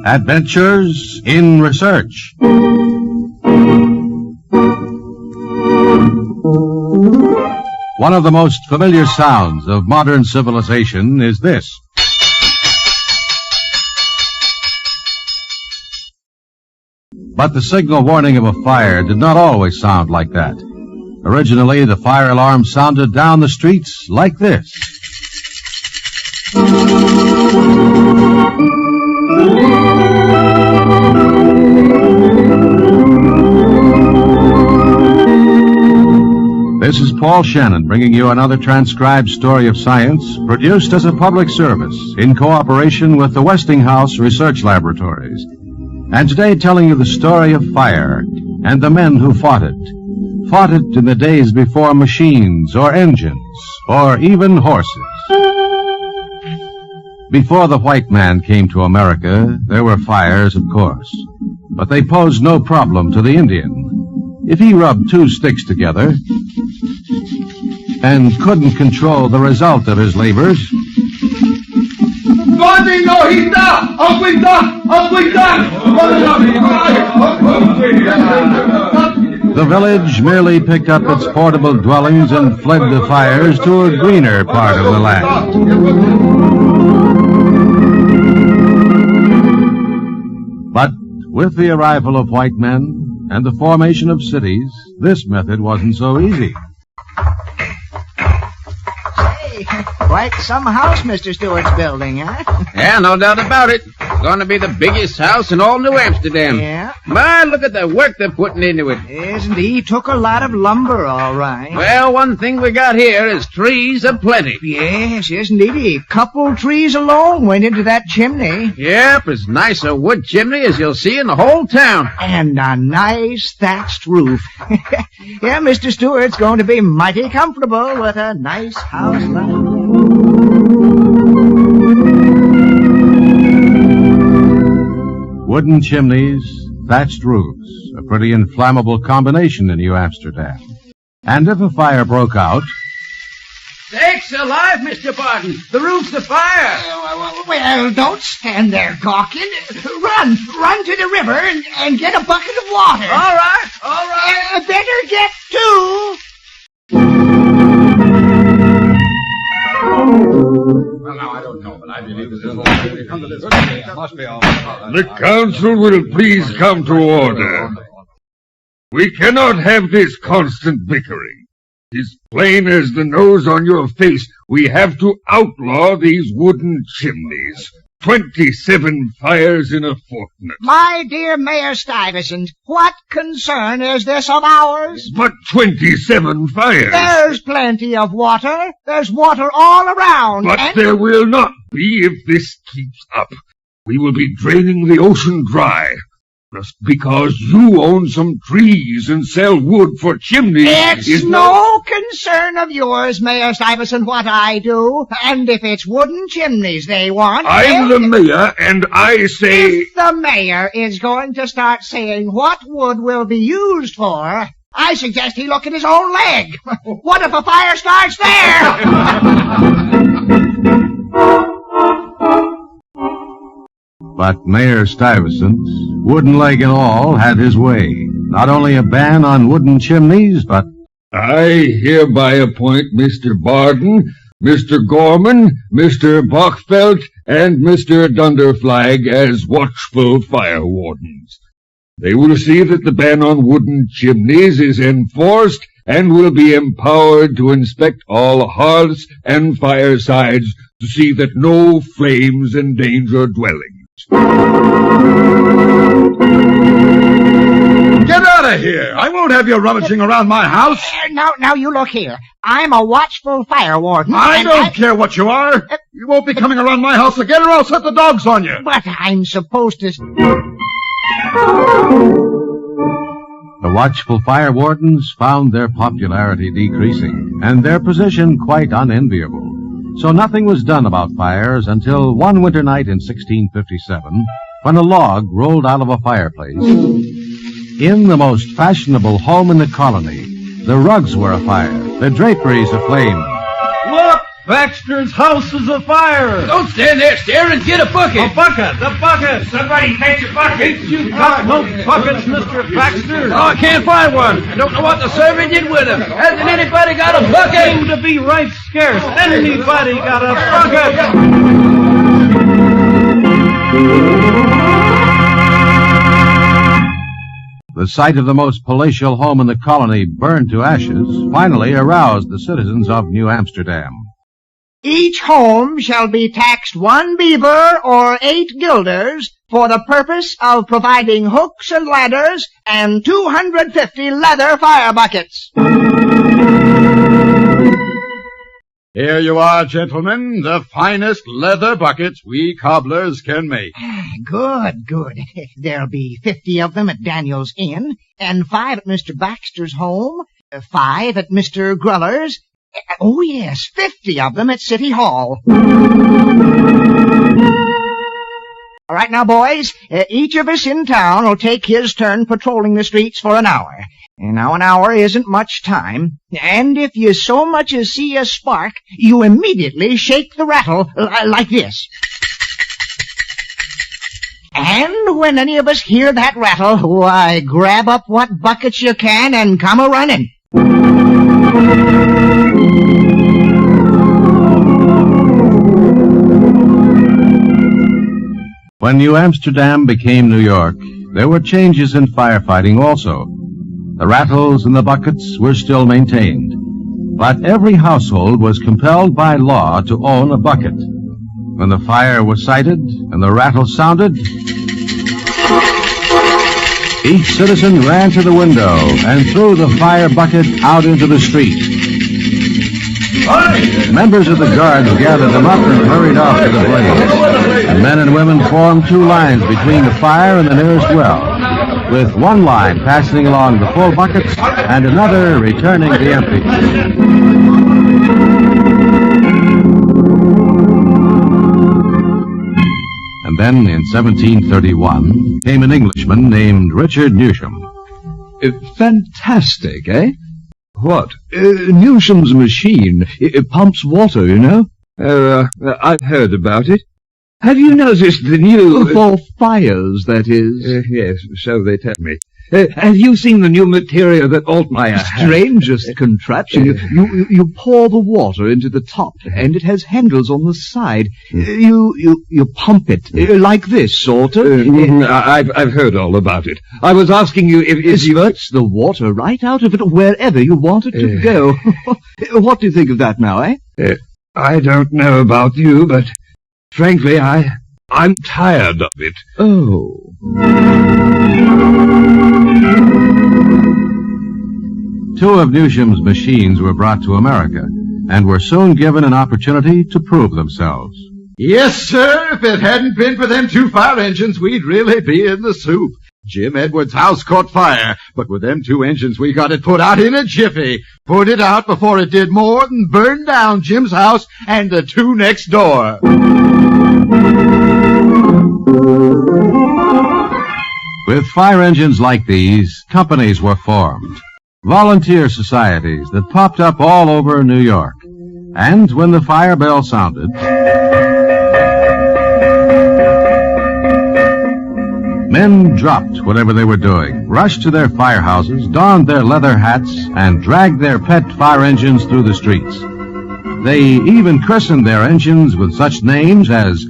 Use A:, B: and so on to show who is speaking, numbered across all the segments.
A: Adventures in Research. One of the most familiar sounds of modern civilization is this. But the signal warning of a fire did not always sound like that. Originally, the fire alarm sounded down the streets like this. This is Paul Shannon bringing you another transcribed story of science produced as a public service in cooperation with the Westinghouse Research Laboratories. And today telling you the story of fire and the men who fought it. Fought it in the days before machines or engines or even horses. Before the white man came to America, there were fires, of course. But they posed no problem to the Indian. If he rubbed two sticks together and couldn't control the result of his labors, the village merely picked up its portable dwellings and fled the fires to a greener part of the land. But with the arrival of white men and the formation of cities, this method wasn't so easy.
B: Quite some house Mr. Stewart's building, huh?
C: Yeah, no doubt about it. Going to be the biggest house in all New Amsterdam.
B: Yeah?
C: My, look at the work they're putting into it.
B: Isn't he? Took a lot of lumber, all right.
C: Well, one thing we got here is trees aplenty.
B: Yes, indeed. A couple trees alone went into that chimney.
C: Yep, as nice a wood chimney as you'll see in the whole town.
B: And a nice thatched roof. Yeah, Mr. Stewart's going to be mighty comfortable with a nice house like that.
A: Wooden chimneys, thatched roofs, a pretty inflammable combination in New Amsterdam. And if a fire broke out...
C: Sakes alive, Mr. Barton! The roof's afire!
B: Well, don't stand there gawking. Run to the river and get a bucket of water.
C: All right.
B: Better get two.
D: Well, now, I don't know, but I believe this whole thing come to this. Must be all right.
E: The council will please come to order. We cannot have this constant bickering. As plain as the nose on your face, we have to outlaw these wooden chimneys. 27 fires in a fortnight.
B: My dear Mayor Stuyvesant, what concern is this of ours?
E: But 27 fires.
B: There's plenty of water. There's water all around.
E: But there will not be if this keeps up. We will be draining the ocean dry. Just because you own some trees and sell wood for chimneys.
B: It's no concern of yours, Mayor Stuyvesant, what I do. And if it's wooden chimneys they want...
E: I'm the mayor, and I say...
B: If the mayor is going to start saying what wood will be used for, I suggest he look at his own leg. What if a fire starts there?
A: But Mayor Stuyvesant, wooden leg and all, had his way. Not only a ban on wooden chimneys, but...
E: I hereby appoint Mr. Barden, Mr. Gorman, Mr. Bachfeld, and Mr. Dunderflag as watchful fire wardens. They will see that the ban on wooden chimneys is enforced and will be empowered to inspect all hearths and firesides to see that no flames endanger dwellings.
D: Get out of here! I won't have you rummaging around my house.
B: Now you look here. I'm a watchful fire warden.
D: I don't care what you are. You won't be coming around my house again or I'll set the dogs on you.
B: But I'm supposed to...
A: The watchful fire wardens found their popularity decreasing and their position quite unenviable. So nothing was done about fires until one winter night in 1657, when a log rolled out of a fireplace. In the most fashionable home in the colony, The rugs were afire, the draperies aflame.
C: Look! Baxter's house is afire!
D: Don't stand there staring. Get a bucket.
C: A bucket! A bucket! Somebody fetch a bucket! You got no buckets, Mr. Baxter!
D: Oh, I can't find one. I don't know what the servant did with him. Hasn't anybody got a bucket?
C: Seem to be right scarce. Anybody got a bucket?
A: The sight of the most palatial home in the colony burned to ashes finally aroused the citizens of New Amsterdam.
B: Each home shall be taxed 1 beaver or 8 guilders for the purpose of providing hooks and ladders and 250 leather fire buckets.
F: Here you are, gentlemen, the finest leather buckets we cobblers can make.
B: Good, good. There'll be 50 of them at Daniel's Inn, and 5 at Mr. Baxter's home, 5 at Mr. Gruller's. Oh, yes, 50 of them at City Hall. All right, now, boys, each of us in town will take his turn patrolling the streets for an hour. Now, an hour isn't much time, and if you so much as see a spark, you immediately shake the rattle like this. And when any of us hear that rattle, why, grab up what buckets you can and come a-running.
A: When New Amsterdam became New York, there were changes in firefighting also. The rattles and the buckets were still maintained, but every household was compelled by law to own a bucket. When the fire was sighted and the rattle sounded, each citizen ran to the window and threw the fire bucket out into the street. Members of the guards gathered them up and hurried off to the blaze. And men and women formed 2 lines between the fire and the nearest well, with one line passing along the full buckets and another returning the empty. And then in 1731 came an Englishman named Richard Newsham.
E: Fantastic, eh? What? Newsham's machine. It pumps water, you know? I've heard about it. Have you noticed the new... For fires, that is. Yes, so they tell me. Have you seen the new material that Altmaier has? Strangest contraption. You pour the water into the top, and it has handles on the side. You pump it, like this, sort of. I've heard all about it. I was asking you if it spurts the water right out of it wherever you want it to go. What do you think of that now, eh? I don't know about you, but frankly, I'm tired of it. Oh.
A: Two of Newsham's machines were brought to America and were soon given an opportunity to prove themselves.
F: Yes, sir. If it hadn't been for them 2 fire engines, we'd really be in the soup. Jim Edwards' house caught fire, but with them 2 engines, we got it put out in a jiffy. Put it out before it did more than burn down Jim's house and the 2 next door.
A: With fire engines like these, companies were formed. Volunteer societies that popped up all over New York. And when the fire bell sounded, men dropped whatever they were doing, rushed to their firehouses, donned their leather hats, and dragged their pet fire engines through the streets. They even christened their engines with such names as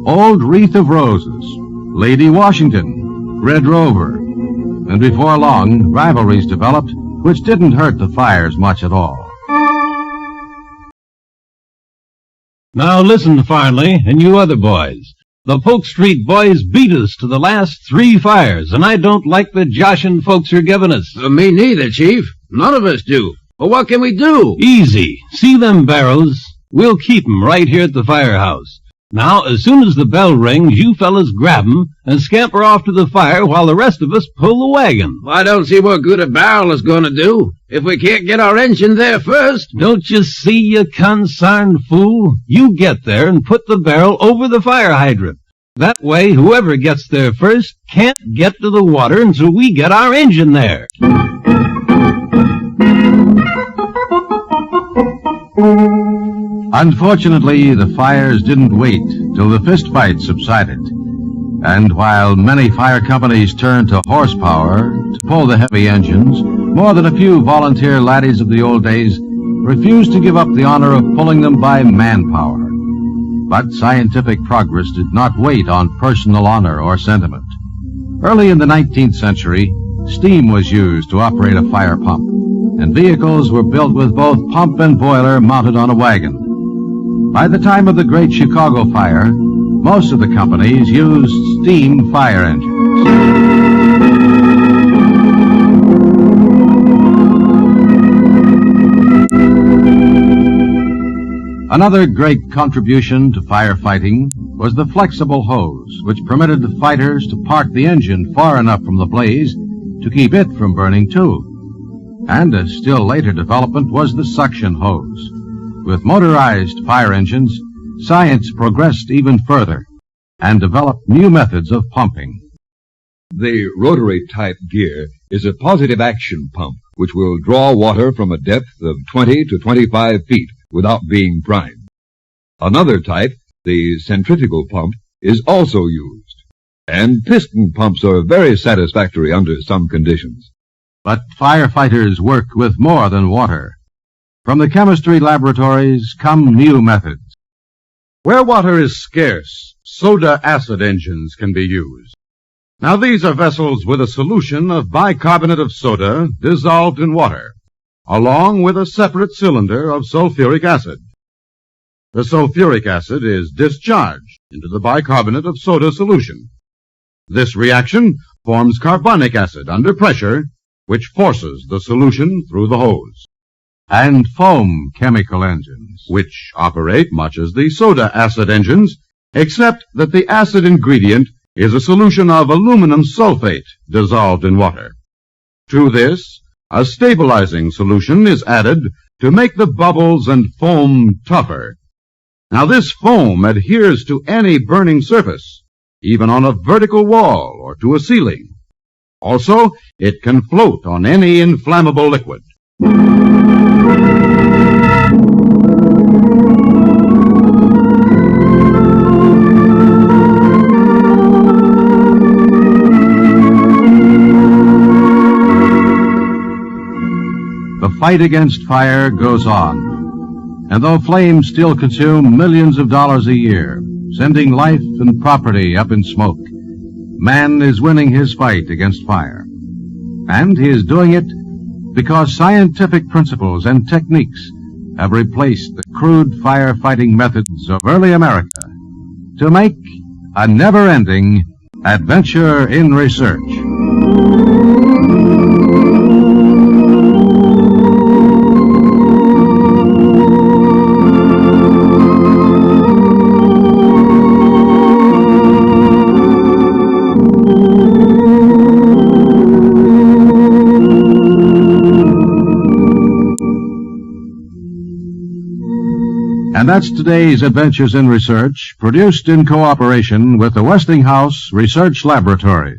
A: Old Wreath of Roses, Lady Washington, Red Rover, and before long, rivalries developed which didn't hurt the fires much at all.
G: Now listen, Farnley, and you other boys. The Polk Street boys beat us to the last 3 fires, and I don't like the joshin' folks you're giving us.
D: Me neither, Chief. None of us do. Well, what can we do?
G: Easy. See them barrels? We'll keep 'em right here at the firehouse. Now, as soon as the bell rings, you fellas grab 'em and scamper off to the fire while the rest of us pull the wagon.
D: I don't see what good a barrel is going to do if we can't get our engine there first.
G: Don't you see, you consarned fool? You get there and put the barrel over the fire hydrant. That way, whoever gets there first can't get to the water until we get our engine there.
A: Unfortunately, the fires didn't wait till the fistfight subsided. And while many fire companies turned to horsepower to pull the heavy engines, more than a few volunteer laddies of the old days refused to give up the honor of pulling them by manpower. But scientific progress did not wait on personal honor or sentiment. Early in the 19th century, steam was used to operate a fire pump, and vehicles were built with both pump and boiler mounted on a wagon. By the time of the Great Chicago Fire, most of the companies used steam fire engines. Another great contribution to firefighting was the flexible hose, which permitted the fighters to park the engine far enough from the blaze to keep it from burning too. And a still later development was the suction hose. With motorized fire engines, science progressed even further and developed new methods of pumping.
E: The rotary-type gear is a positive action pump which will draw water from a depth of 20 to 25 feet without being primed. Another type, the centrifugal pump, is also used. And piston pumps are very satisfactory under some conditions.
A: But firefighters work with more than water. From the chemistry laboratories come new methods.
F: Where water is scarce, soda acid engines can be used. Now these are vessels with a solution of bicarbonate of soda dissolved in water, along with a separate cylinder of sulfuric acid. The sulfuric acid is discharged into the bicarbonate of soda solution. This reaction forms carbonic acid under pressure, which forces the solution through the hose.
A: And foam chemical engines,
F: which operate much as the soda acid engines, except that the acid ingredient is a solution of aluminum sulfate dissolved in water. To this, a stabilizing solution is added to make the bubbles and foam tougher. Now this foam adheres to any burning surface, even on a vertical wall or to a ceiling. Also, it can float on any inflammable liquid.
A: The fight against fire goes on, and though flames still consume millions of dollars a year, sending life and property up in smoke, man is winning his fight against fire. And he is doing it because scientific principles and techniques have replaced the crude firefighting methods of early America to make a never-ending adventure in research. And that's today's Adventures in Research, produced in cooperation with the Westinghouse Research Laboratories.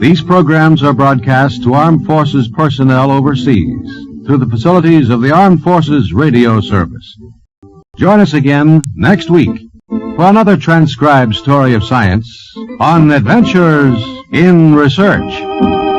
A: These programs are broadcast to Armed Forces personnel overseas through the facilities of the Armed Forces Radio Service. Join us again next week for another transcribed story of science on Adventures in Research.